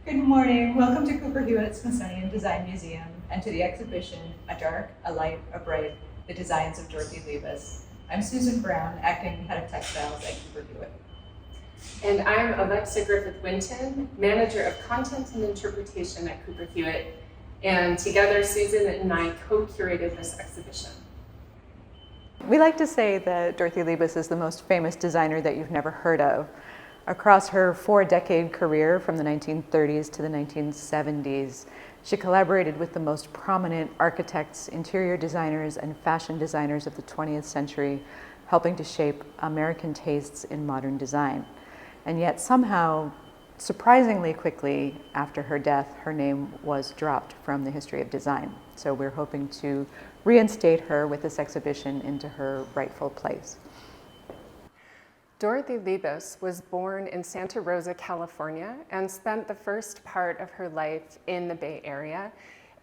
Good morning. Welcome to Cooper Hewitt Smithsonian Design Museum and to the exhibition, A Dark, a Light, a Bright, The Designs of Dorothy Liebes. I'm Susan Brown, Acting Head of Textiles at Cooper Hewitt. And I'm Alexa Griffith Winton, Manager of Content and Interpretation at Cooper Hewitt. And together, Susan and I co-curated this exhibition. We like to say that Dorothy Liebes is the most famous designer that you've never heard of. Across her 4-decade career from the 1930s to the 1970s, she collaborated with the most prominent architects, interior designers, and fashion designers of the 20th century, helping to shape American tastes in modern design. And yet somehow, surprisingly quickly after her death, her name was dropped from the history of design. So we're hoping to reinstate her with this exhibition into her rightful place. Dorothy Liebes was born in Santa Rosa, California, and spent the first part of her life in the Bay Area.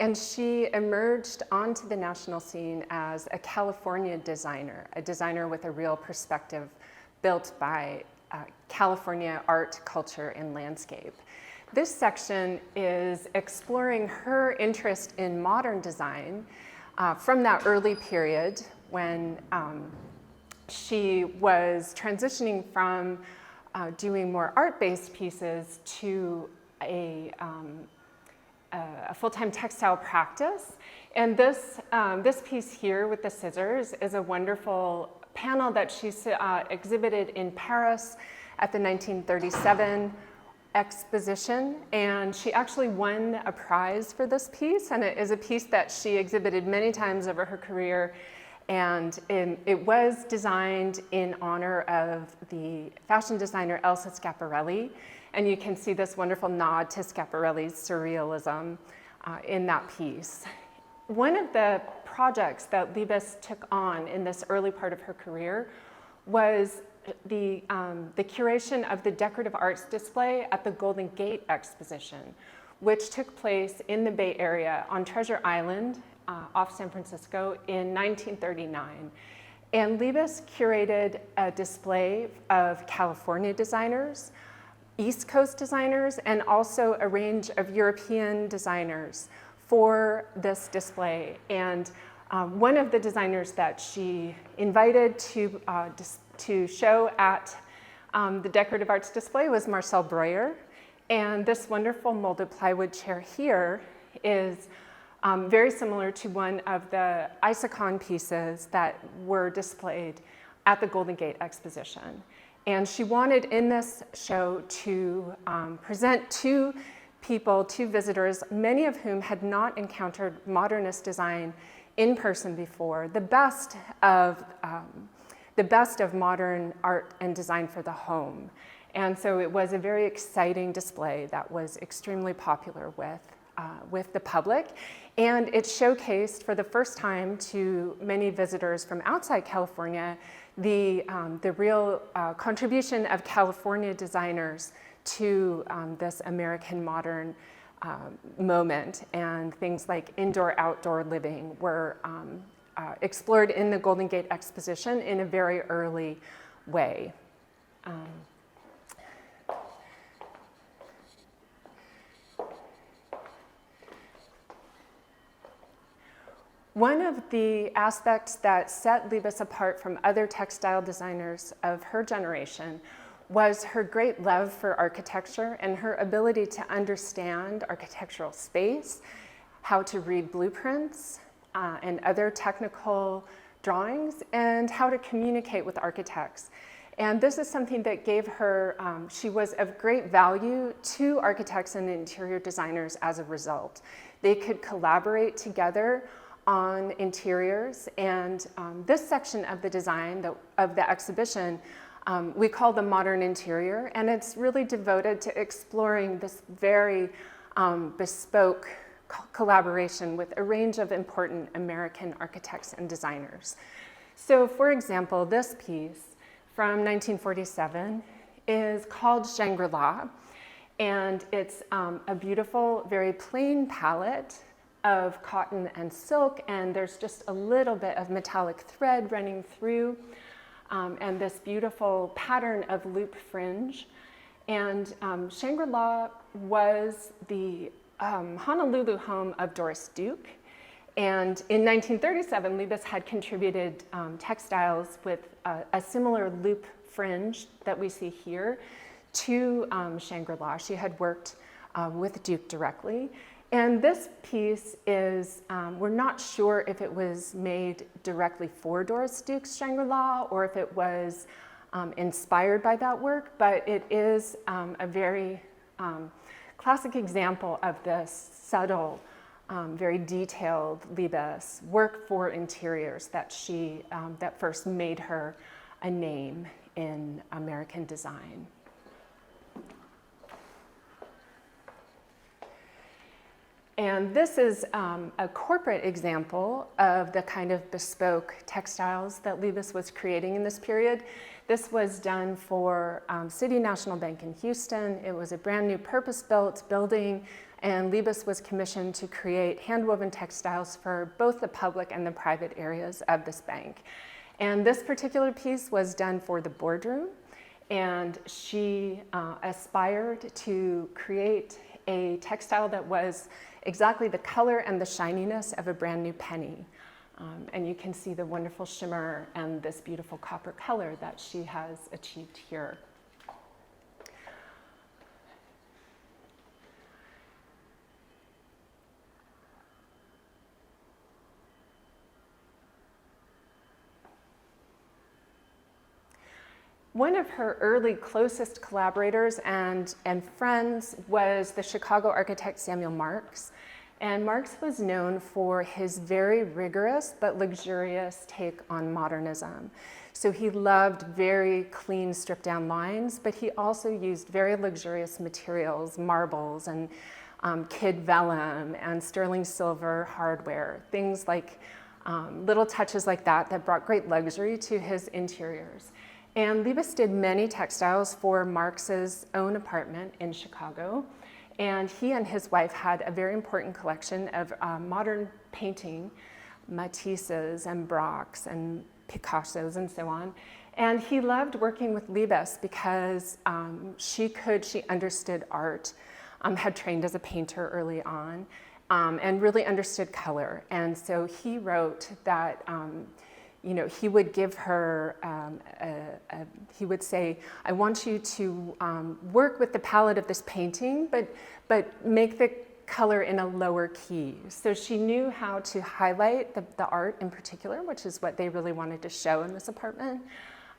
And she emerged onto the national scene as a California designer, a designer with a real perspective built by California art, culture, and landscape. This section is exploring her interest in modern design from that early period when she was transitioning from doing more art-based pieces to a full-time textile practice. And this piece here with the scissors is a wonderful panel that she exhibited in Paris at the 1937 exposition. And she actually won a prize for this piece. And it is a piece that she exhibited many times over her career. And it was designed in honor of the fashion designer Elsa Schiaparelli. And you can see this wonderful nod to Schiaparelli's surrealism in that piece. One of the projects that Liebes took on in this early part of her career was the curation of the decorative arts display at the Golden Gate exposition, which took place in the Bay Area on Treasure Island off San Francisco in 1939. And Liebes curated a display of California designers, East Coast designers, and also a range of European designers for this display. And one of the designers that she invited to show at the Decorative Arts display was Marcel Breuer. And this wonderful molded plywood chair here is very similar to one of the Isokon pieces that were displayed at the Golden Gate exposition. And she wanted in this show to present two visitors, many of whom had not encountered modernist design in person before, the best of modern art and design for the home. And so it was a very exciting display that was extremely popular with the public. And it showcased for the first time to many visitors from outside California the real contribution of California designers to this American modern moment. And things like indoor-outdoor living were explored in the Golden Gate exposition in a very early way. One of the aspects that set Liebes apart from other textile designers of her generation was her great love for architecture and her ability to understand architectural space, how to read blueprints and other technical drawings, and how to communicate with architects. And this is something that gave her, she was of great value to architects and interior designers as a result. They could collaborate together on interiors, and this section of the design of the exhibition we call the modern interior, and it's really devoted to exploring this very bespoke collaboration with a range of important American architects and designers. So for example, this piece from 1947 is called Shangri-La, and it's a beautiful, very plain palette of cotton and silk, and there's just a little bit of metallic thread running through, and this beautiful pattern of loop fringe. And Shangri-La was the Honolulu home of Doris Duke. And in 1937, Liebes had contributed textiles with a similar loop fringe that we see here to Shangri-La. She had worked with Duke directly. And this piece is, we're not sure if it was made directly for Doris Duke's Shangri-La or if it was inspired by that work, but it is a very classic example of this subtle, very detailed Liebes work for interiors that she, that first made her a name in American design. And this is a corporate example of the kind of bespoke textiles that Liebes was creating in this period. This was done for City National Bank in Houston. It was a brand new purpose-built building, and Liebes was commissioned to create hand-woven textiles for both the public and the private areas of this bank. And this particular piece was done for the boardroom, and she aspired to create a textile that was exactly the color and the shininess of a brand new penny. And you can see the wonderful shimmer and this beautiful copper color that she has achieved here. One of her early closest collaborators and friends was the Chicago architect Samuel Marks. And Marks was known for his very rigorous but luxurious take on modernism. So he loved very clean, stripped down lines, but he also used very luxurious materials, marbles and kid vellum and sterling silver hardware, things like little touches like that that brought great luxury to his interiors. And Liebes did many textiles for Marx's own apartment in Chicago. And he and his wife had a very important collection of modern painting, Matisses and Braques and Picassos and so on. And he loved working with Liebes because she understood art, had trained as a painter early on, and really understood color. And so he wrote that he would give her, he would say, I want you to work with the palette of this painting, but make the color in a lower key. So she knew how to highlight the art in particular, which is what they really wanted to show in this apartment,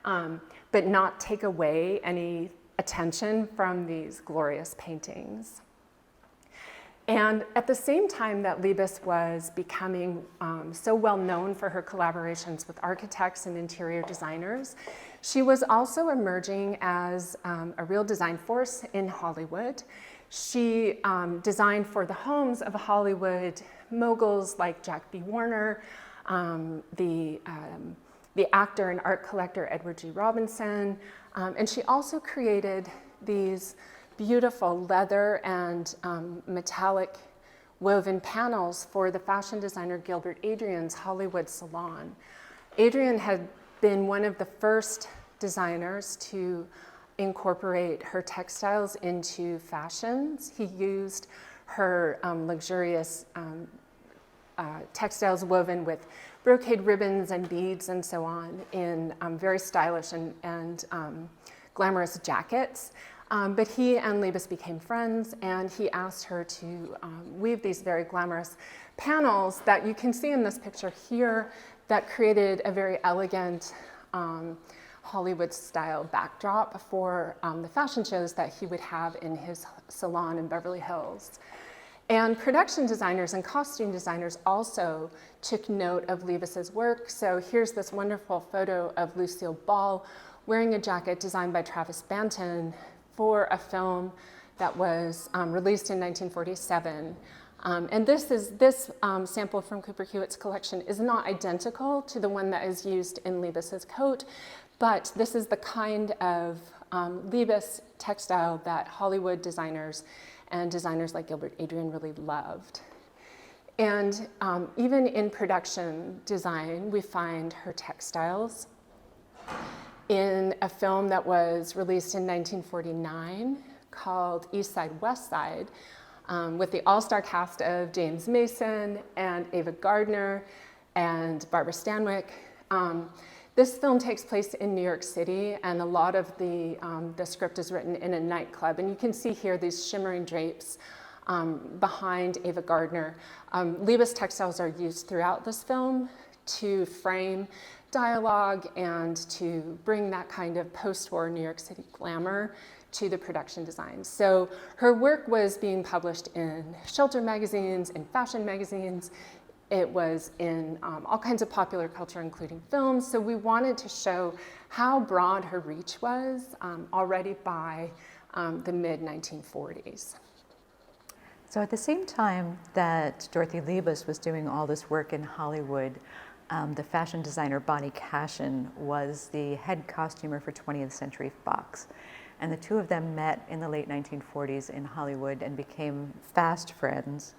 but not take away any attention from these glorious paintings. And at the same time that Liebes was becoming so well known for her collaborations with architects and interior designers, she was also emerging as a real design force in Hollywood. She designed for the homes of Hollywood moguls like Jack B. Warner, the actor and art collector Edward G. Robinson, and she also created these beautiful leather and metallic woven panels for the fashion designer Gilbert Adrian's Hollywood salon. Adrian had been one of the first designers to incorporate her textiles into fashions. He used her luxurious textiles woven with brocade ribbons and beads and so on in very stylish and glamorous jackets. But he and Liebes became friends, and he asked her to weave these very glamorous panels that you can see in this picture here that created a very elegant Hollywood-style backdrop for the fashion shows that he would have in his salon in Beverly Hills. And production designers and costume designers also took note of Liebes's work. So here's this wonderful photo of Lucille Ball wearing a jacket designed by Travis Banton for a film that was released in 1947. And this sample from Cooper Hewitt's collection is not identical to the one that is used in Liebes's coat, but this is the kind of Liebes textile that Hollywood designers and designers like Gilbert Adrian really loved. And even in production design, we find her textiles. in a film that was released in 1949 called East Side, West Side, with the all-star cast of James Mason and Ava Gardner and Barbara Stanwyck. This film takes place in New York City, and a lot of the script is written in a nightclub. And you can see here these shimmering drapes behind Ava Gardner. Liebes textiles are used throughout this film to frame dialogue and to bring that kind of post-war New York City glamour to the production design. So her work was being published in shelter magazines, in fashion magazines. It was in all kinds of popular culture, including films. So we wanted to show how broad her reach was already by the mid-1940s. So at the same time that Dorothy Liebes was doing all this work in Hollywood, the fashion designer Bonnie Cashin was the head costumer for 20th Century Fox. And the two of them met in the late 1940s in Hollywood and became fast friends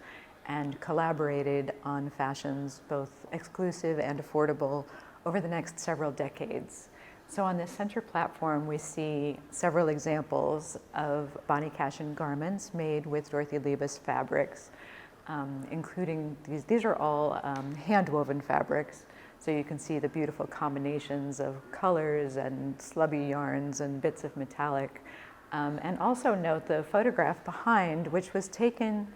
and collaborated on fashions, both exclusive and affordable, over the next several decades. So on this center platform, we see several examples of Bonnie Cashin garments made with Dorothy Liebes fabrics, including these are all hand-woven fabrics. So you can see the beautiful combinations of colors and slubby yarns and bits of metallic. And also note the photograph behind, which was taken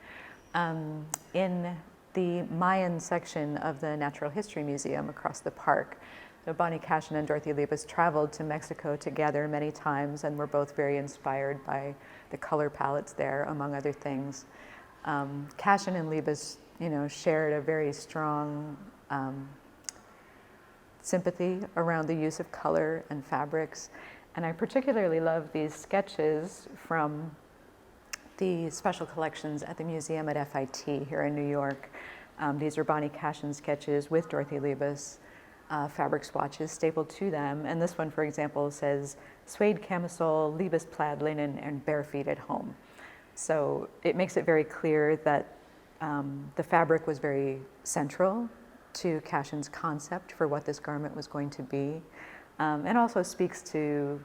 in the Mayan section of the Natural History Museum across the park. So Bonnie Cashin and Dorothy Liebes traveled to Mexico together many times and were both very inspired by the color palettes there, among other things. Cashin and Liebes, shared a very strong sympathy around the use of color and fabrics. And I particularly love these sketches from the special collections at the museum at FIT here in New York. These are Bonnie Cashin sketches with Dorothy Liebes, fabric swatches stapled to them. And this one, for example, says, suede camisole, Liebes plaid linen, and bare feet at home. So it makes it very clear that the fabric was very central to Cashin's concept for what this garment was going to be, and also speaks to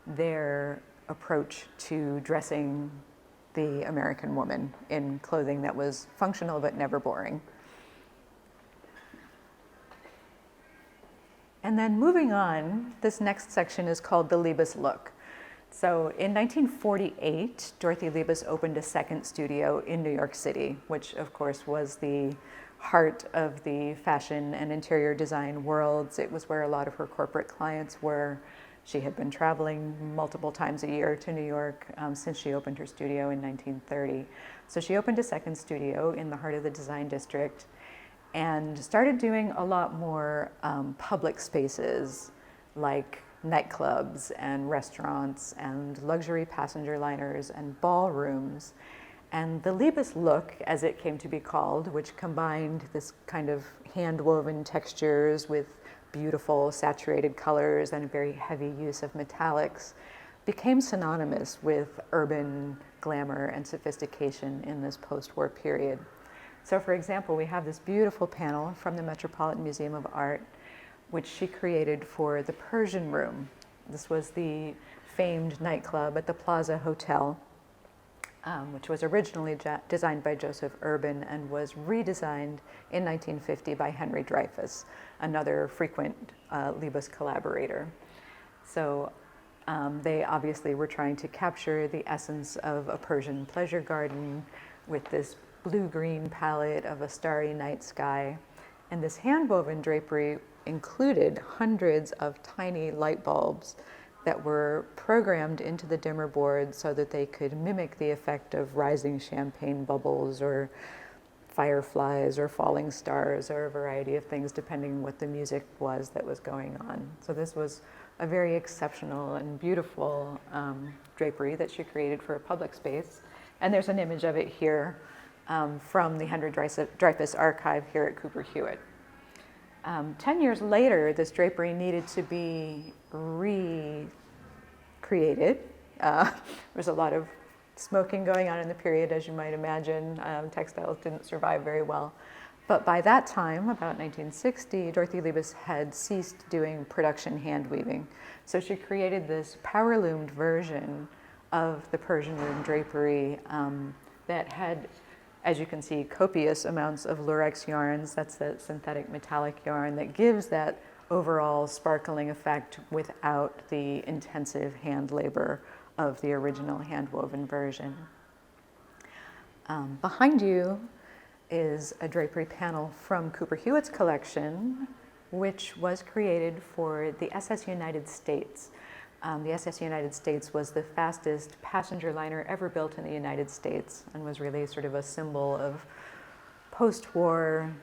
their approach to dressing the American woman in clothing that was functional but never boring. And then moving on, this next section is called the Liebes look. So in 1948, Dorothy Liebes opened a second studio in New York City, which of course was the heart of the fashion and interior design worlds. It was where a lot of her corporate clients were. She had been traveling multiple times a year to New York since she opened her studio in 1930. So she opened a second studio in the heart of the design district and started doing a lot more public spaces like nightclubs and restaurants and luxury passenger liners and ballrooms. And the Liebes look, as it came to be called, which combined this kind of hand-woven textures with beautiful saturated colors and a very heavy use of metallics, became synonymous with urban glamour and sophistication in this post-war period. So for example, we have this beautiful panel from the Metropolitan Museum of Art, which she created for the Persian Room. This was the famed nightclub at the Plaza Hotel, which was originally designed by Joseph Urban and was redesigned in 1950 by Henry Dreyfuss, another frequent Liebes collaborator. So they obviously were trying to capture the essence of a Persian pleasure garden with this blue-green palette of a starry night sky. And this hand-woven drapery included hundreds of tiny light bulbs that were programmed into the dimmer board so that they could mimic the effect of rising champagne bubbles or fireflies or falling stars or a variety of things depending on what the music was that was going on. So this was a very exceptional and beautiful drapery that she created for a public space. And there's an image of it here from the Henry Dreyfuss archive here at Cooper Hewitt. 10 years later, this drapery needed to be recreated. There was a lot of smoking going on in the period, as you might imagine. Textiles didn't survive very well. But by that time, about 1960, Dorothy Liebes had ceased doing production hand weaving. So she created this power-loomed version of the Persian loom drapery that had, as you can see, copious amounts of lurex yarns. That's the synthetic metallic yarn that gives that overall sparkling effect without the intensive hand labor of the original hand-woven version. Behind you is a drapery panel from Cooper Hewitt's collection, which was created for the SS United States. The SS United States was the fastest passenger liner ever built in the United States and was really sort of a symbol of post-war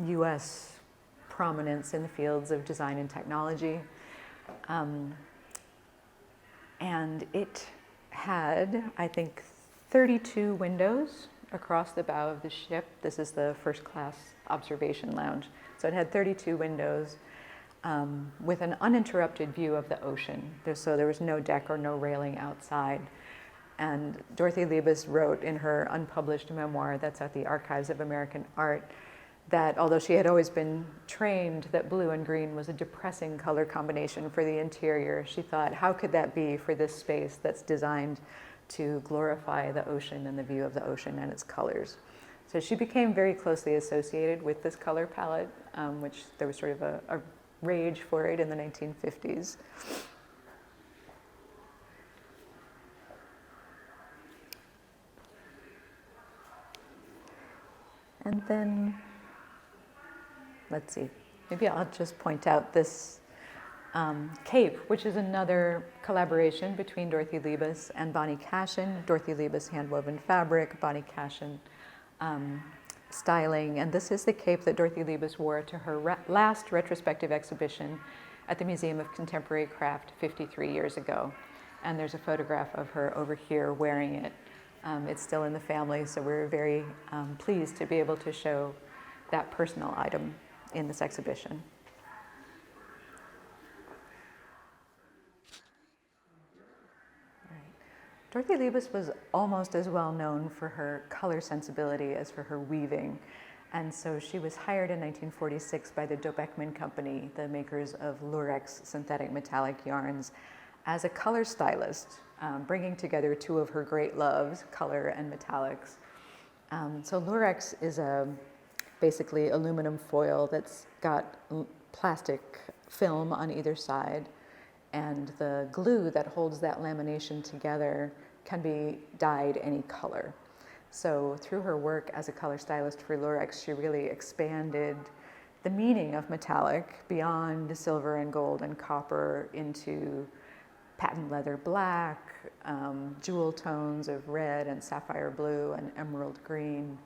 US prominence in the fields of design and technology. And it had, I think, 32 windows across the bow of the ship. This is the first class observation lounge. So it had 32 windows with an uninterrupted view of the ocean. So there was no deck or no railing outside. And Dorothy Liebes wrote in her unpublished memoir that's at the Archives of American Art that although she had always been trained that blue and green was a depressing color combination for the interior, she thought, how could that be for this space that's designed to glorify the ocean and the view of the ocean and its colors? So she became very closely associated with this color palette, which there was sort of a rage for it in the 1950s. And then, let's see, maybe I'll just point out this cape, which is another collaboration between Dorothy Liebes and Bonnie Cashin. Dorothy Liebes hand-woven fabric, Bonnie Cashin styling. And this is the cape that Dorothy Liebes wore to her last retrospective exhibition at the Museum of Contemporary Craft 53 years ago. And there's a photograph of her over here wearing it. It's still in the family, so we're very pleased to be able to show that personal item in this exhibition. Dorothy Liebes was almost as well known for her color sensibility as for her weaving. And so she was hired in 1946 by the Dobeckman Company, the makers of lurex synthetic metallic yarns, as a color stylist, bringing together two of her great loves, color and metallics. So lurex is basically aluminum foil that's got plastic film on either side, and the glue that holds that lamination together can be dyed any color. So through her work as a color stylist for lurex, she really expanded the meaning of metallic beyond silver and gold and copper into patent leather black, jewel tones of red and sapphire blue and emerald green,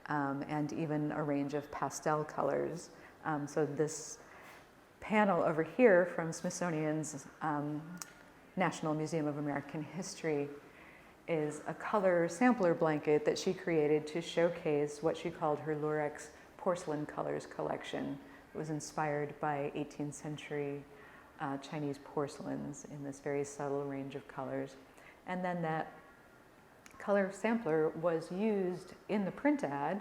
and even a range of pastel colors. So this panel over here from Smithsonian's National Museum of American History is a color sampler blanket that she created to showcase what she called her lurex porcelain colors collection. It was inspired by 18th century Chinese porcelains in this very subtle range of colors. And then that color sampler was used in the print ad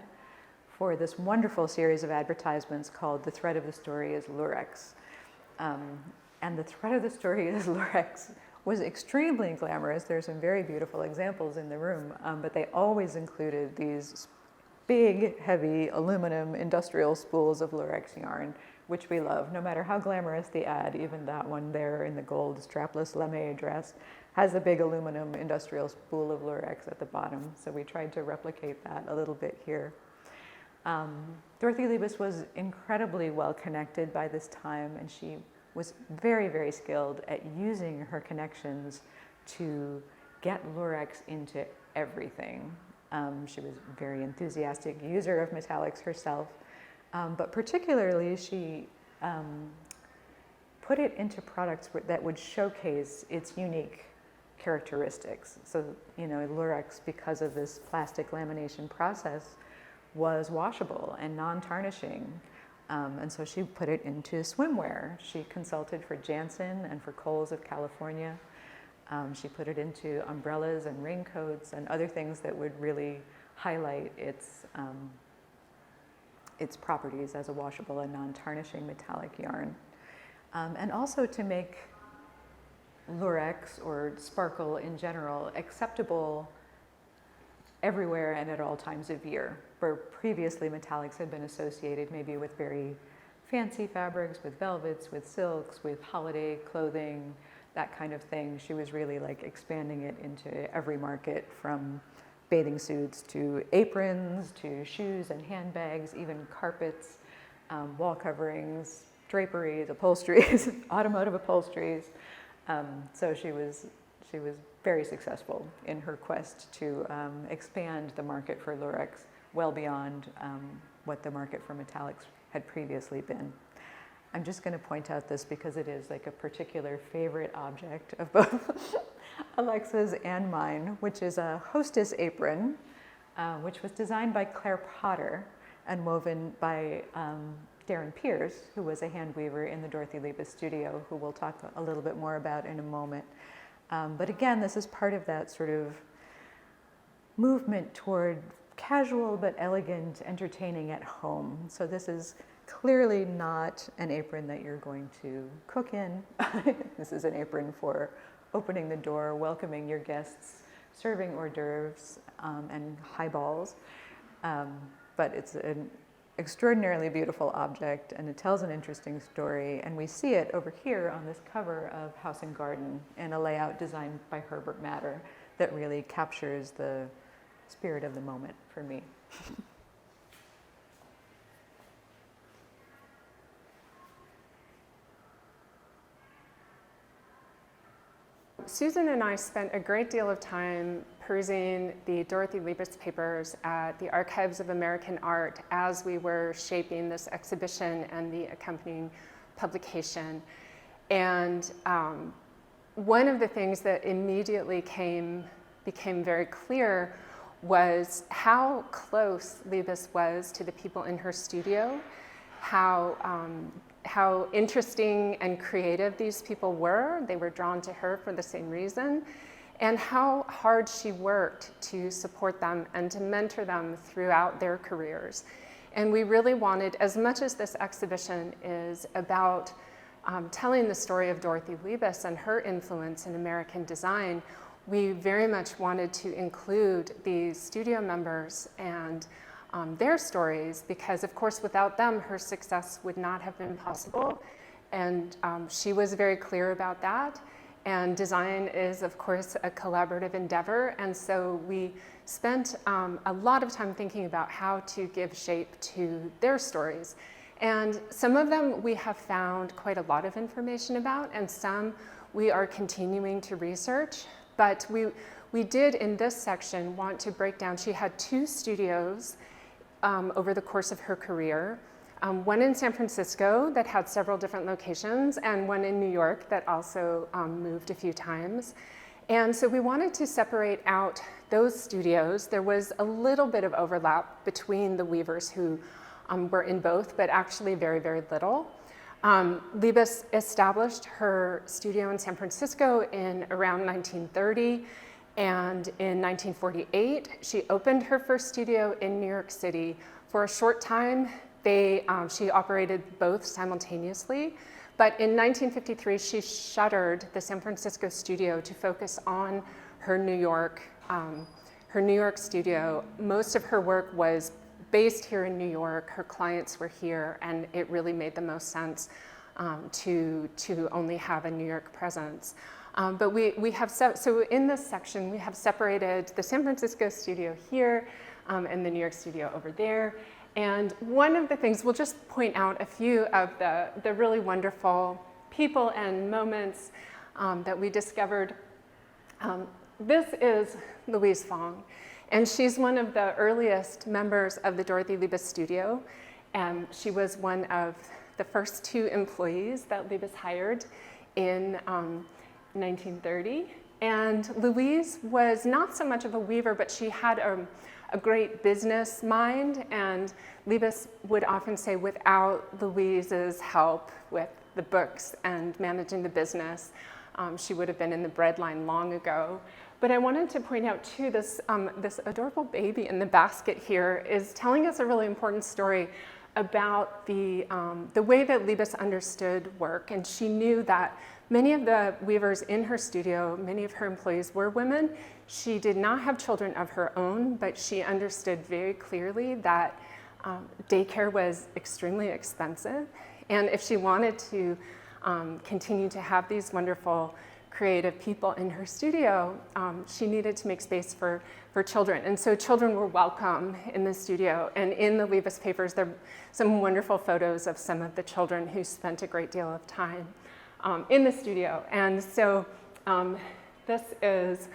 for this wonderful series of advertisements called The Thread of the Story is Lurex. And the thread of the story is lurex was extremely glamorous. There's some very beautiful examples in the room, but they always included these big, heavy aluminum industrial spools of lurex yarn, which we love. No matter how glamorous the ad, even that one there in the gold strapless lame dress has a big aluminum industrial spool of lurex at the bottom. So we tried to replicate that a little bit here. Dorothy Liebes was incredibly well connected by this time, and she was very, very skilled at using her connections to get lurex into everything. She was a very enthusiastic user of metallics herself, but particularly she put it into products that would showcase its unique characteristics. So, lurex, because of this plastic lamination process, was washable and non-tarnishing. And so she put it into swimwear. She consulted for Janssen and for Kohl's of California. She put it into umbrellas and raincoats and other things that would really highlight its its properties as a washable and non-tarnishing metallic yarn. And also to make lurex or sparkle in general acceptable everywhere and at all times of year, where previously metallics had been associated maybe with very fancy fabrics, with velvets, with silks, with holiday clothing, that kind of thing. She was really like expanding it into every market, from bathing suits to aprons to shoes and handbags, even carpets, wall coverings, draperies, upholsteries, automotive upholsteries. So she was very successful in her quest to expand the market for lurex well beyond what the market for metallics had previously been. I'm just going to point out this because it is like a particular favorite object of both Alexa's and mine, which is a hostess apron, which was designed by Claire Potter and woven by Darren Pierce, who was a hand weaver in the Dorothy Liebes studio, who we'll talk a little bit more about in a moment. But again, this is part of that sort of movement toward casual but elegant entertaining at home. So this is clearly not an apron that you're going to cook in. This is an apron for opening the door, welcoming your guests, serving hors d'oeuvres and highballs. But it's an extraordinarily beautiful object, and it tells an interesting story, and we see it over here on this cover of House and Garden in a layout designed by Herbert Matter that really captures the spirit of the moment for me. Susan and I spent a great deal of time perusing the Dorothy Liebes papers at the Archives of American Art as we were shaping this exhibition and the accompanying publication. And one of the things that immediately became very clear was how close Liebes was to the people in her studio, how interesting and creative these people were. They were drawn to her for the same reason, and how hard she worked to support them and to mentor them throughout their careers. And we really wanted, as much as this exhibition is about telling the story of Dorothy Liebes and her influence in American design, we very much wanted to include the studio members and their stories, because of course without them her success would not have been possible, and she was very clear about that. And design is of course a collaborative endeavor, and so we spent a lot of time thinking about how to give shape to their stories. And some of them we have found quite a lot of information about, and some we are continuing to research. But we did in this section want to break down, she had 2 studios over the course of her career. One in San Francisco that had several different locations, and one in New York that also moved a few times. And so we wanted to separate out those studios. There was a little bit of overlap between the weavers who were in both, but actually very, very little. Liebes established her studio in San Francisco in around 1930. And in 1948, she opened her first studio in New York City. For a short time, she operated both simultaneously. But in 1953, she shuttered the San Francisco studio to focus on her New York studio. Most of her work was based here in New York. Her clients were here, and it really made the most sense to only have a New York presence. But we have, so in this section, we have separated the San Francisco studio here and the New York studio over there. And one of the things, we'll just point out a few of the really wonderful people and moments that we discovered. This is Louise Fong, and she's one of the earliest members of the Dorothy Liebes studio. And she was one of the first 2 employees that Liebes hired in 1930. And Louise was not so much of a weaver, but she had a great business mind, and Liebes would often say without Louise's help with the books and managing the business, she would have been in the bread line long ago. But I wanted to point out too, this adorable baby in the basket here is telling us a really important story about the way that Liebes understood work, and she knew that many of the weavers in her studio, many of her employees were women. She did not have children of her own, but she understood very clearly that daycare was extremely expensive, and if she wanted to continue to have these wonderful creative people in her studio, she needed to make space for children. And so children were welcome in the studio. And in the Liebes papers, there are some wonderful photos of some of the children who spent a great deal of time in the studio. And so this is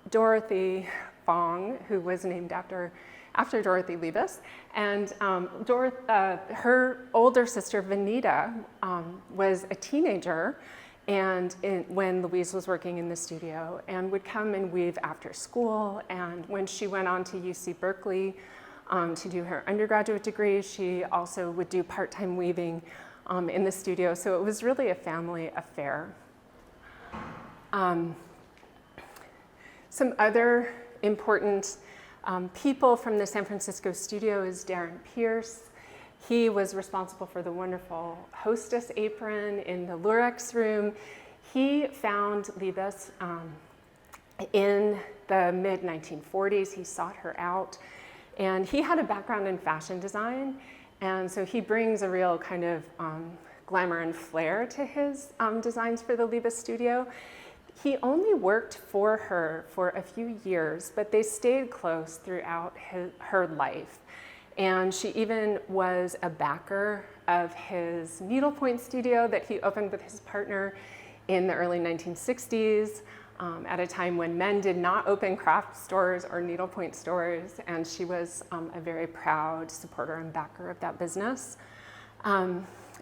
Dorothy Fong, who was named after Dorothy Liebes. And her older sister, Vanita, was a teenager when Louise was working in the studio, and would come and weave after school. And when she went on to UC Berkeley to do her undergraduate degree, she also would do part-time weaving in the studio. So it was really a family affair. Some other important people from the San Francisco studio is Darren Pierce. He was responsible for the wonderful hostess apron in the Lurex room. He found Liebes in the mid-1940s. He sought her out, and he had a background in fashion design, and so he brings a real kind of glamour and flair to his designs for the Liebes studio. He only worked for her for a few years, but they stayed close throughout her life. And she even was a backer of his needlepoint studio that he opened with his partner in the early 1960s, at a time when men did not open craft stores or needlepoint stores, and she was a very proud supporter and backer of that business.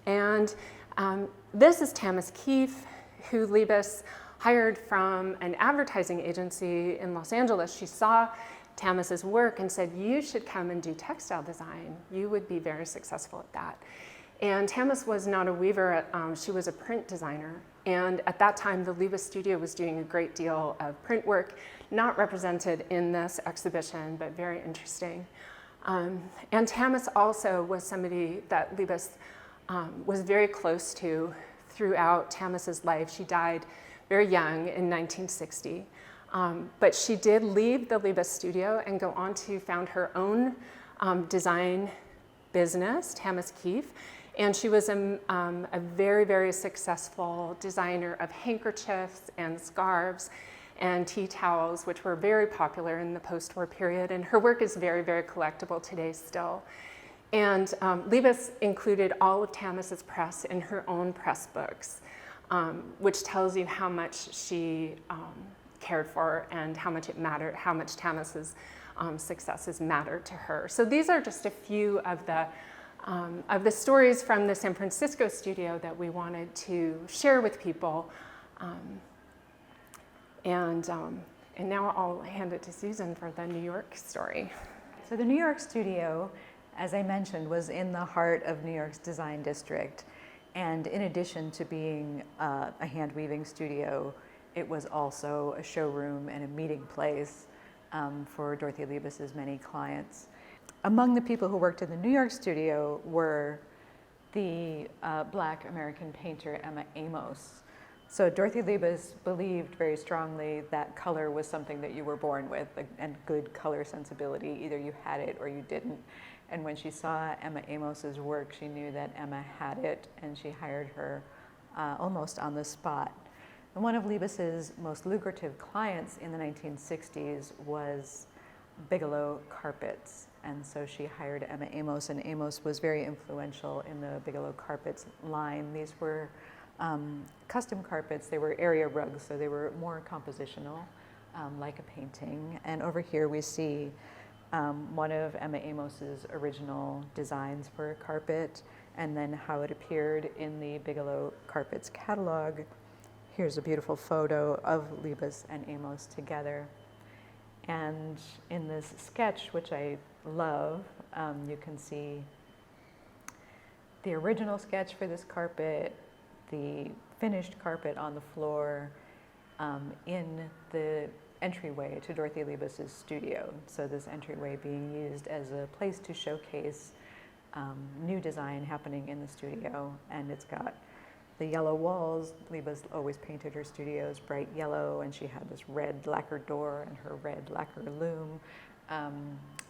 This is Thomas Keefe, who Liebes hired from an advertising agency in Los Angeles. She saw Thomas's work and said, "You should come and do textile design. You would be very successful at that." And Thomas was not a weaver, she was a print designer. And at that time, the Liebes studio was doing a great deal of print work, not represented in this exhibition, but very interesting. And Thomas also was somebody that Liebes was very close to throughout Thomas's life. She died very young in 1960. But she did leave the Liebes studio and go on to found her own design business, Thomas Keefe. And she was a very, very successful designer of handkerchiefs and scarves and tea towels, which were very popular in the post-war period. And her work is very, very collectible today still. And Liebes included all of Thomas's press in her own press books, which tells you how much she cared for and how much it mattered, how much Thomas's successes mattered to her. So these are just a few of the stories from the San Francisco studio that we wanted to share with people. And now I'll hand it to Susan for the New York story. So the New York studio, as I mentioned, was in the heart of New York's design district. And in addition to being a hand weaving studio, it was also a showroom and a meeting place for Dorothy Liebes's many clients. Among the people who worked in the New York studio were the Black American painter Emma Amos. So Dorothy Liebes believed very strongly that color was something that you were born with, and good color sensibility. Either you had it or you didn't. And when she saw Emma Amos's work, she knew that Emma had it, and she hired her almost on the spot. And one of Liebes's most lucrative clients in the 1960s was Bigelow Carpets. And so she hired Emma Amos, and Amos was very influential in the Bigelow Carpets line. These were custom carpets. They were area rugs, so they were more compositional, like a painting. And over here we see one of Emma Amos's original designs for a carpet, and then how it appeared in the Bigelow Carpets catalog. Here's a beautiful photo of Liebes and Amos together. And in this sketch, which I love, you can see the original sketch for this carpet, the finished carpet on the floor in the entryway to Dorothy Liebes's studio. So this entryway being used as a place to showcase new design happening in the studio, and it's got the yellow walls. Liebes always painted her studios bright yellow, and she had this red lacquer door and her red lacquer loom,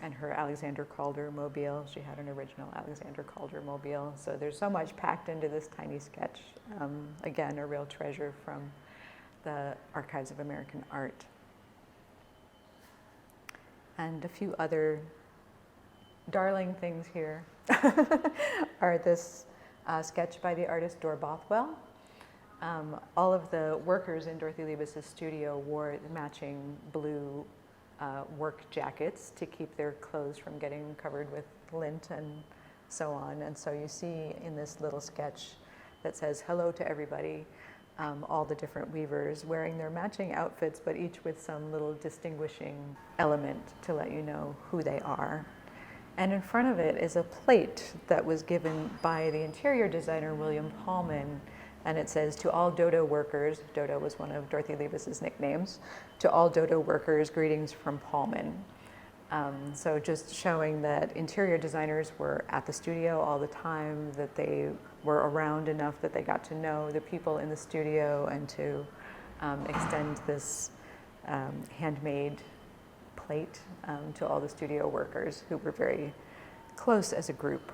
and her Alexander Calder mobile. She had an original Alexander Calder mobile. So there's so much packed into this tiny sketch. Again, a real treasure from the Archives of American Art. And a few other darling things here are this sketch by the artist Dor Bothwell. All of the workers in Dorothy Liebes' studio wore the matching blue work jackets to keep their clothes from getting covered with lint and so on. And so you see in this little sketch that says hello to everybody, all the different weavers wearing their matching outfits, but each with some little distinguishing element to let you know who they are. And in front of it is a plate that was given by the interior designer William Paulman, and it says, "To all Dodo workers," Dodo was one of Dorothy Liebes' nicknames, "to all Dodo workers, greetings from Paulman." So just showing that interior designers were at the studio all the time, that they were around enough that they got to know the people in the studio, and to extend this handmade plate to all the studio workers who were very close as a group.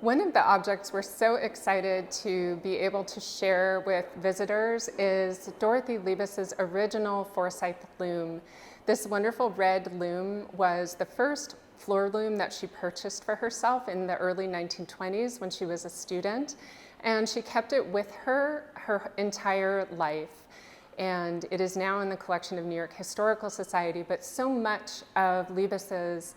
One of the objects we're so excited to be able to share with visitors is Dorothy Liebes' original Forsyth loom. This wonderful red loom was the first floor loom that she purchased for herself in the early 1920s when she was a student, and she kept it with her entire life. And it is now in the collection of New York Historical Society, but so much of Liebes's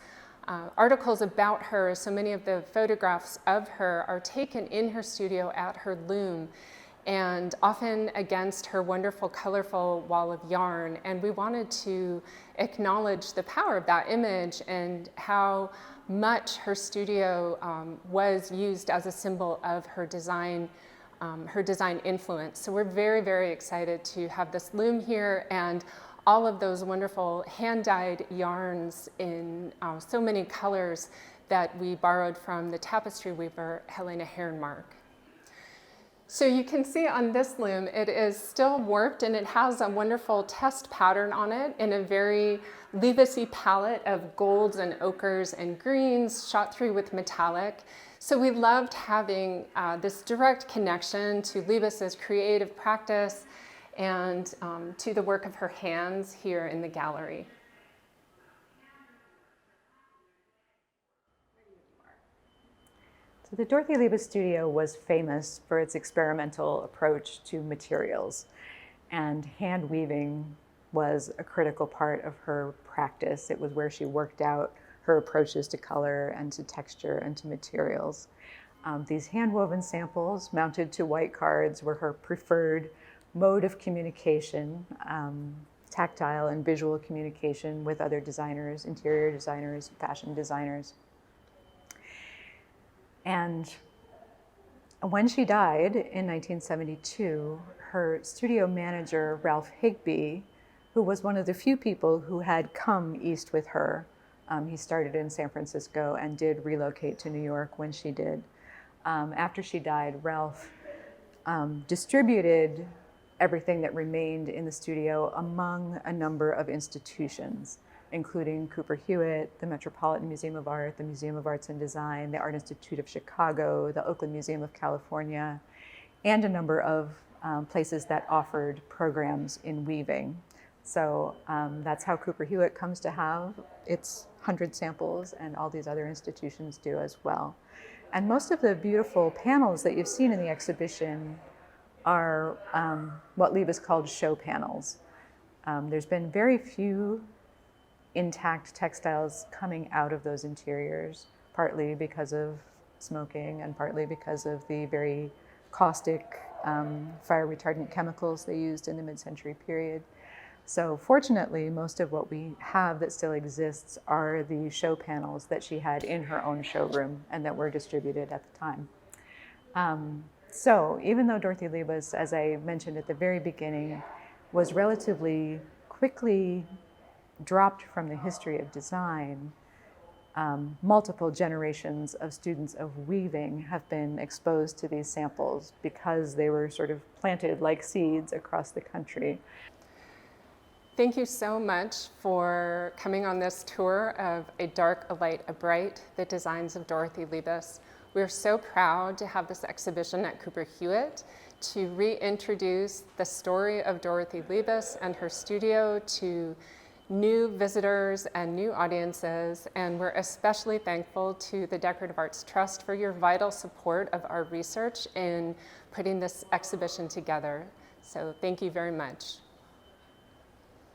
articles about her, so many of the photographs of her are taken in her studio at her loom, and often against her wonderful, colorful wall of yarn. And we wanted to acknowledge the power of that image and how much her studio was used as a symbol of her design influence. So we're very, very excited to have this loom here, and all of those wonderful hand-dyed yarns in so many colors that we borrowed from the tapestry weaver Helena Herrenmark. So you can see on this loom, it is still warped, and it has a wonderful test pattern on it in a very Liebes-y palette of golds and ochres and greens shot through with metallic. So we loved having this direct connection to Liebes's creative practice and to the work of her hands here in the gallery. So the Dorothy Liebes studio was famous for its experimental approach to materials, and hand weaving was a critical part of her practice. It was where she worked out her approaches to color and to texture and to materials. These hand-woven samples mounted to white cards were her preferred mode of communication, tactile and visual communication with other designers, interior designers, fashion designers. And when she died in 1972, her studio manager, Ralph Higbee, who was one of the few people who had come east with her, he started in San Francisco and did relocate to New York when she did. After she died, Ralph distributed everything that remained in the studio among a number of institutions, including Cooper Hewitt, the Metropolitan Museum of Art, the Museum of Arts and Design, the Art Institute of Chicago, the Oakland Museum of California, and a number of places that offered programs in weaving. So that's how Cooper Hewitt comes to have its 100 samples, and all these other institutions do as well. And most of the beautiful panels that you've seen in the exhibition are what Liebes called show panels. There's been very few intact textiles coming out of those interiors, partly because of smoking and partly because of the very caustic fire retardant chemicals they used in the mid-century period. So fortunately, most of what we have that still exists are the show panels that she had in her own showroom and that were distributed at the time. So even though Dorothy Liebes, as I mentioned at the very beginning, was relatively quickly dropped from the history of design, multiple generations of students of weaving have been exposed to these samples because they were sort of planted like seeds across the country. Thank you so much for coming on this tour of A Dark, a Light, a Bright, the designs of Dorothy Liebes. We're so proud to have this exhibition at Cooper Hewitt to reintroduce the story of Dorothy Liebes and her studio to new visitors and new audiences, and we're especially thankful to the Decorative Arts Trust for your vital support of our research in putting this exhibition together. So thank you very much.